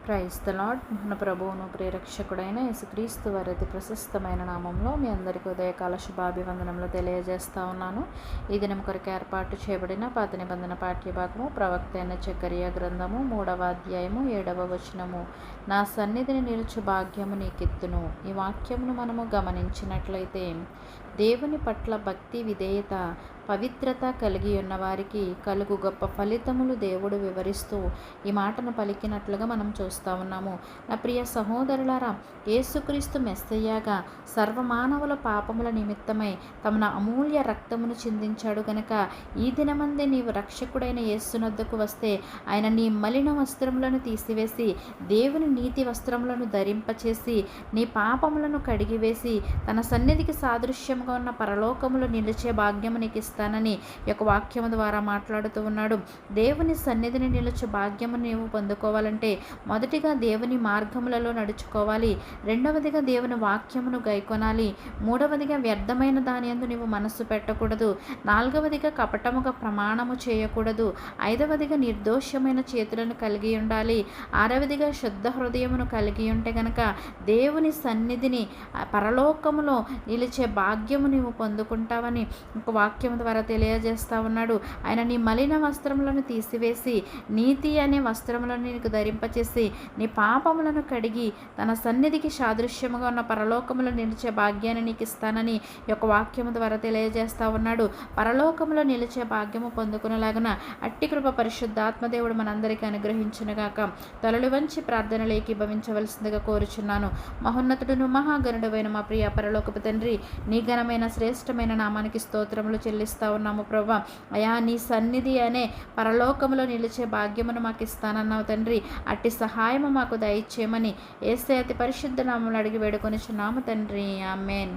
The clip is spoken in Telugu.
Praise the lord. మన ప్రభువును ప్రియరక్షకుడైన యేసుక్రీస్తు వారి అతి ప్రశస్తమైన నామంలో మీ అందరికీ ఉదయకాల శుభాభివందనములు తెలియజేస్తా ఉన్నాను. ఈ దినం కొరకు ఏర్పాటు చేయబడిన పాత నిబంధన పాఠ్యభాగము ప్రవక్త అయిన జకరియా గ్రంథము 3వ అధ్యాయము 7వ వచనము. నా సన్నిధిని నిలుచు భాగ్యము నీకిత్తును. ఈ వాక్యమును మనము గమనించినట్లయితే దేవుని పట్ల భక్తి, విధేయత, పవిత్రత కలిగి ఉన్నవారికి కలుగు గొప్ప ఫలితములు దేవుడు వివరిస్తూ ఈ మాటను పలికినట్లుగా మనం చూస్తూ ఉన్నాము. నా ప్రియ సహోదరులారా, యేసుక్రీస్తు మెస్సయ్యగా సర్వమానవుల పాపముల నిమిత్తమై తమ అమూల్య రక్తమును చిందించాడు గనక ఈ దినమందే నీవు రక్షకుడైన యేసునొద్దకు వస్తే ఆయన నీ మలిన వస్త్రములను తీసివేసి దేవుని నీతి వస్త్రములను ధరింపచేసి నీ పాపములను కడిగివేసి తన సన్నిధికి సాదృశ్యముగా ఉన్న పరలోకములు నిలిచే భాగ్యము నీకు ఇస్తానని ఒక వాక్యము ద్వారా మాట్లాడుతూ ఉన్నాడు. దేవుని సన్నిధిని నిలుచు భాగ్యము నీవు పొందుకోవాలంటే మొదటిగా దేవుని మార్గములలో నడుచుకోవాలి, రెండవదిగా దేవుని వాక్యమును గైకొనాలి, మూడవదిగా వ్యర్థమైన దాని యందు నీవు మనస్సు పెట్టకూడదు, నాలుగవదిగా కపటముగా ప్రమాణము చేయకూడదు, ఐదవదిగా నిర్దోషమైన చేతులను కలిగి ఉండాలి, ఆరవదిగా శుద్ధ హృదయమును కలిగి ఉంటే గనక దేవుని సన్నిధిని పరలోకములో నిలిచే భాగ్యము నీవు పొందుకుంటావని ఒక వాక్యము ద్వారా తెలియజేస్తా ఉన్నాడు. ఆయన నీ మలిన వస్త్రములను తీసివేసి నీతి అనే వస్త్రములను నీకు ధరింపచేసి నీ పాపములను కడిగి తన సన్నిధికి సాదృశ్యముగా ఉన్న పరలోకములో నిలిచే భాగ్యాన్ని నీకు ఇస్తానని ఈ యొక్క వాక్యము ద్వారా తెలియజేస్తా ఉన్నాడు. పరలోకములో నిలిచే భాగ్యము పొందుకునేలాగున అట్టి కృప పరిశుద్ధాత్మదేవుడు మనందరికీ అనుగ్రహించునుగాక. తలలు వంచి ప్రార్థనలు ఏకీభవించవలసిందిగా కోరుచున్నాను. మహోన్నతుడును మహాగణుడైన మా ప్రియ పరలోకపు తండ్రి, నీ ఘనమైన శ్రేష్టమైన నామానికి స్తోత్రములు చెల్లిస్తా ఉన్నాము ప్రభా. అయా, నీ సన్నిధి అనే పరలోకములో నిలిచే భాగ్యమును మాకు ఇస్తానన్నావు తండ్రి. అట్టి సహాయము మాకు దయచేయమని యేసయ్య అతి పరిశుద్ధ నామములో అడిగి వేడుకొనిచున్నాము తండ్రి. ఆమేన్.